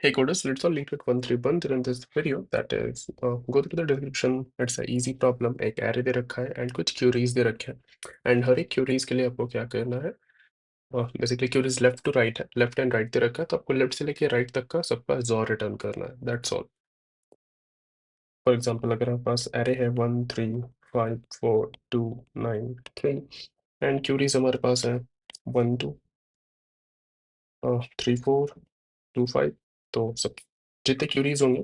Hey coders, let's all LeetCode 131 in this video. That is, go through the description. It's a easy problem. एक array दे रखा है and कुछ queries दे रखे हैं and हर एक queries के लिए आपको क्या करना है, basically queries left to right है, लेफ्ट एंड राइट दे रखा है, तो आपको लेफ्ट से लेके राइट तक का सबका XOR रिटर्न करना है. That's all. फॉर एग्जाम्पल अगर हमारे पास array है 1 3 5 4 2 9 3 एंड queries हमारे पास है 1 2 3 4 2 5, तो सब जितने queries होंगे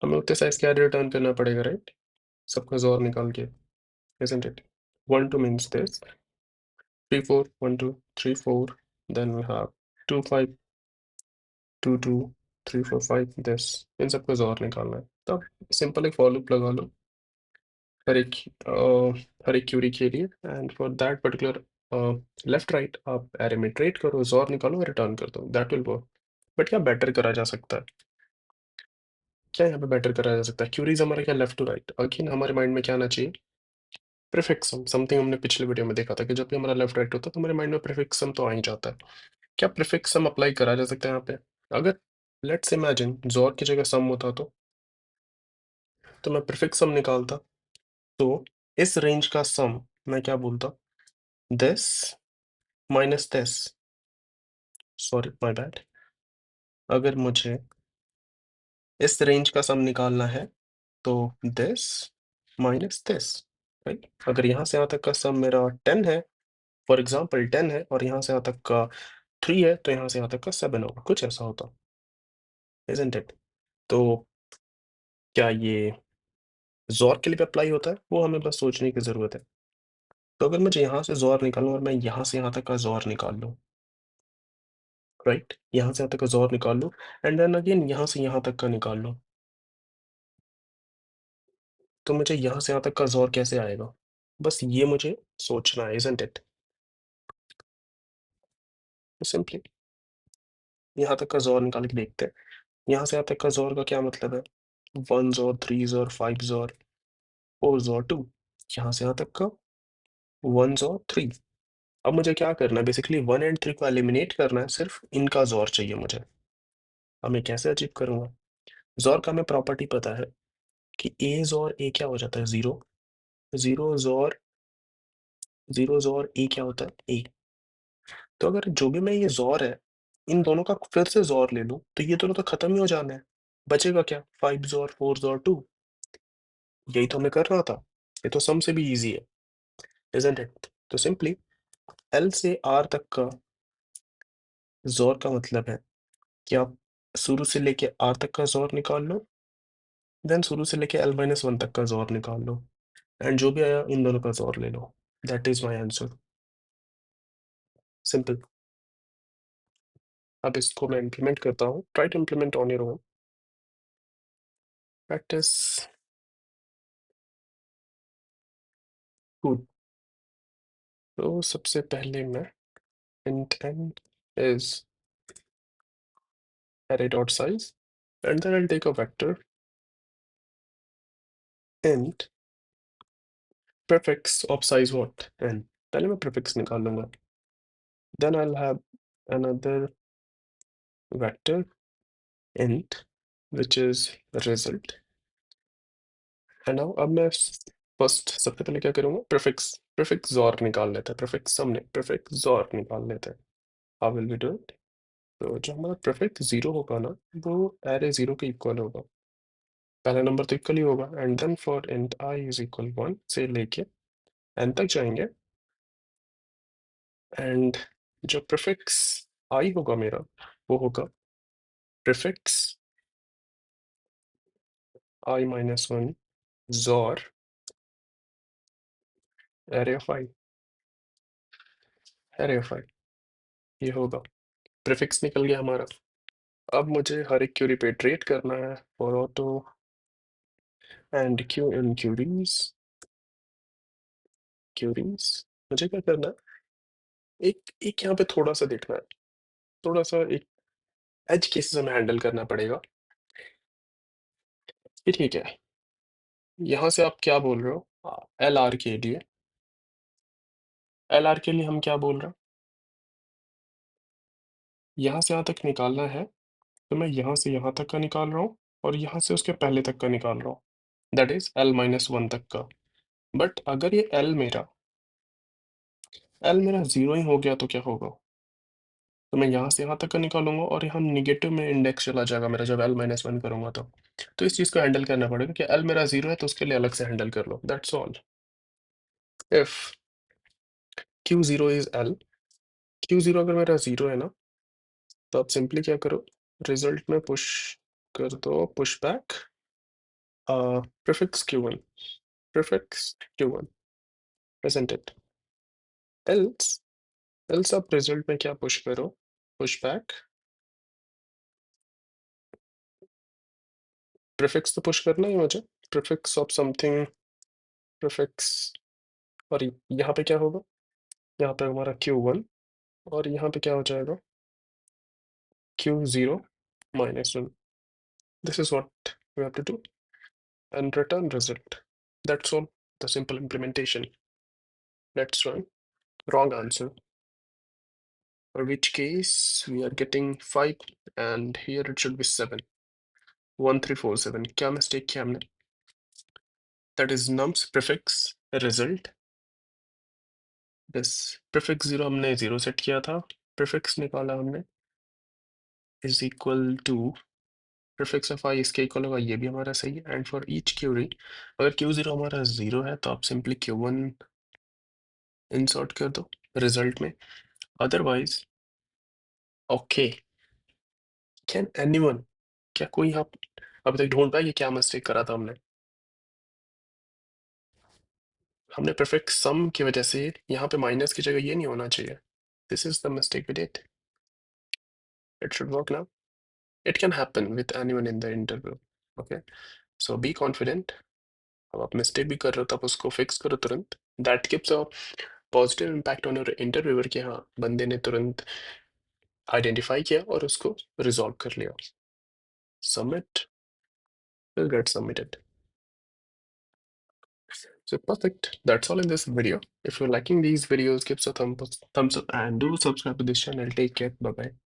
हमें उतने साइज के array रिटर्न करना पड़ेगा, राइट? सबका XOR निकाल के, isn't it? 1 2 means this, 3 4 1 2 3 4, then we have 2 5 2 2 3 4 5 this. इन सबका XOR निकालना है. तब सिंपल एक फॉर लूप लगा लो हर एक हर एक क्यूरी के लिए, and for that particular left right आप एरे में ट्रेड करो, XOR निकालो और रिटर्न कर दो. That will work. बट क्या बेटर करा जा सकता है? क्या यहाँ पे बेटर करा जा सकता है? क्यूरीज हमारा क्या लेफ्ट टू राइट, अगेन हमारे माइंड में क्या आना चाहिए? प्रीफिक्स सम. समथिंग हमने पिछले वीडियो में देखा था कि जब भी हमारा लेफ्ट राइट होता है तो हमारे माइंड में प्रीफिक्स सम तो आ ही जाता है. क्या प्रीफिक्स सम अप्लाई करा जा सकता है यहाँ पे? अगर लेट्स इमेजिन XOR की जगह सम होता तो मैं प्रीफिक्स सम निकालता, तो इस रेंज का सम मैं क्या बोलता? This minus this. Sorry, my bad. अगर मुझे इस रेंज का सम निकालना है तो दिस माइनस दिस, राइट? अगर यहाँ से यहाँ तक का सम मेरा 10 है, फॉर एग्जाम्पल 10 है, और यहाँ से यहाँ तक का 3 है, तो यहाँ से यहाँ तक का 7 होगा, कुछ ऐसा होता, isn't it? तो क्या ये XOR के लिए भी अप्लाई होता है? वो हमें बस सोचने की ज़रूरत है. तो अगर मुझे यहाँ से XOR निकालूँ और मैं यहाँ से यहाँ तक का XOR निकाल लूँ, राइट? यहाँ से यहाँ तक का XOR निकाल लूँ एंड देन अगेन यहाँ से यहाँ तक का निकाल लूँ, तो मुझे यहाँ से यहाँ तक का XOR कैसे आएगा? बस ये मुझे सोचना है, isn't it? तो सिंपली यहाँ तक का XOR निकाल के देखते हैं. यहाँ से यहाँ तक का XOR का क्या मतलब है? 1 XOR 3 XOR 5 XOR 4 XOR 2. यहाँ से यहाँ तक का 1 XOR 3. अब मुझे क्या करना है? बेसिकली 1 एंड 3 को एलिमिनेट करना है, सिर्फ इनका XOR चाहिए मुझे. अब मैं कैसे अचीव करूंगा? XOR का हमें प्रॉपर्टी पता है कि A XOR A क्या हो जाता है? 0. 0 XOR A क्या होता है? A. तो अगर जो भी मैं ये XOR है, इन दोनों का फिर से XOR ले लूं, तो ये दोनों तो खत्म ही हो जाना है. बचेगा क्या? 5 XOR 4 XOR 2. यही तो हमें करना था. ये तो सम से भी इजी है, isn't it? तो सिंपली L से R तक का XOR का मतलब है कि आप शुरू से लेके R तक का XOR निकाल लो, देन शुरू से लेके L-1 तक का XOR निकाल लो, एंड जो भी आया इन दोनों का XOR ले लो. That is my answer. Simple. अब इसको मैं इम्प्लीमेंट करता हूँ. Try to implement on your own. Practice. Good. तो सबसे पहले मैं int n is array dot size, and then I'll take a vector int prefix of size what? n. पहले मैं prefix निकाल लूंगा. Then I'll have another vector int which is result. And now अब मैं फर्स्ट सबसे पहले क्या करूँगा? prefix XOR निकाल लेते हैं. prefix सम नहीं, prefix XOR निकाल लेते हैं. How will we do it? तो जो हमारा prefix 0 होगा ना, वो array 0 के इक्वल होगा. पहला नंबर तो इक्वल ही होगा, and then for int I is equal 1 से लेके n तक जाएंगे, एंड जो प्रीफिक्स I होगा मेरा, वो होगा prefix I minus 1 XOR array of I. array of I ये होगा. प्रीफिक्स निकल गया हमारा. अब मुझे हर एक क्यूरी पे इटरेट करना है for auto and Q in queries. मुझे क्या करना है? एक एक यहाँ पे थोड़ा सा देखना है, थोड़ा सा एक एज केसेस हमें हैंडल करना पड़ेगा. ये ठीक है. यहाँ से आप क्या बोल रहे हो? एल आर के लिए, एल आर के लिए हम क्या बोल रहे हैं? यहाँ से यहाँ तक निकालना है तो मैं यहाँ से यहाँ तक का निकाल रहा हूँ और यहाँ से उसके पहले तक का निकाल रहा हूँ, दैट इज L-1 तक का। बट अगर ये L मेरा 0 ही हो गया तो क्या होगा? तो मैं यहाँ से यहाँ तक का निकालूंगा और यहाँ निगेटिव में इंडेक्स चला जाएगा मेरा, जब L-1 करूंगा तो इस चीज़ को हैंडल करना पड़ेगा कि L मेरा 0 है तो उसके लिए अलग से हैंडल कर लो, that's all. If Q0 is L, Q0 अगर मेरा 0 है ना, तो आप सिंपली क्या करो, रिजल्ट में पुश कर दो, push back prefix Q1, prefix Q1, isn't it? else else आप रिजल्ट में क्या पुश करो, पुश बैक प्रीफिक्स तो पुश करना ही मुझे, प्रीफिक्स ऑफ समथिंग, प्रीफिक्स, और यहाँ पे क्या होगा, यहाँ पे हमारा Q1 और यहाँ पे क्या हो जाएगा, Q0 -1। This is what we have to do and return result, that's all, the simple implementation। Let's run, wrong answer, for which case we are getting 5 and here it should be 7, 1347। क्या mistake किया हमने, that is nums prefix result, this prefix 0 हमने 0 set किया था, prefix निकाला हमने is equal to prefix of I इसके equal होगा, ये भी हमारा सही है। एंड फॉर ईच क्यूरी, अगर Q0 हमारा 0 है तो आप सिंपली Q1 इंसर्ट कर दो रिजल्ट में, अदरवाइज ओके। कैन एनीवन, क्या कोई यहाँ अभी तक ढूंढ पाया कि क्या मिस्टेक करा था हमने? हमने प्रीफिक्स सम की वजह से यहाँ पे माइनस की जगह ये नहीं होना चाहिए, this is the mistake we did, it should work now, it can happen with anyone in the interview, okay, so be confident. अब आप मिस्टेक भी कर रहे हो तो आप उसको फिक्स करो तुरंत, that gives a positive impact on your interviewer कि हाँ बंदे ने तुरंत आइडेंटिफाई किया और उसको रिजॉल्व कर लिया। Submit, will get submitted. So perfect. That's all in this video. If you're liking these videos, give us a thumbs up and do subscribe to this channel. Take care. Bye bye.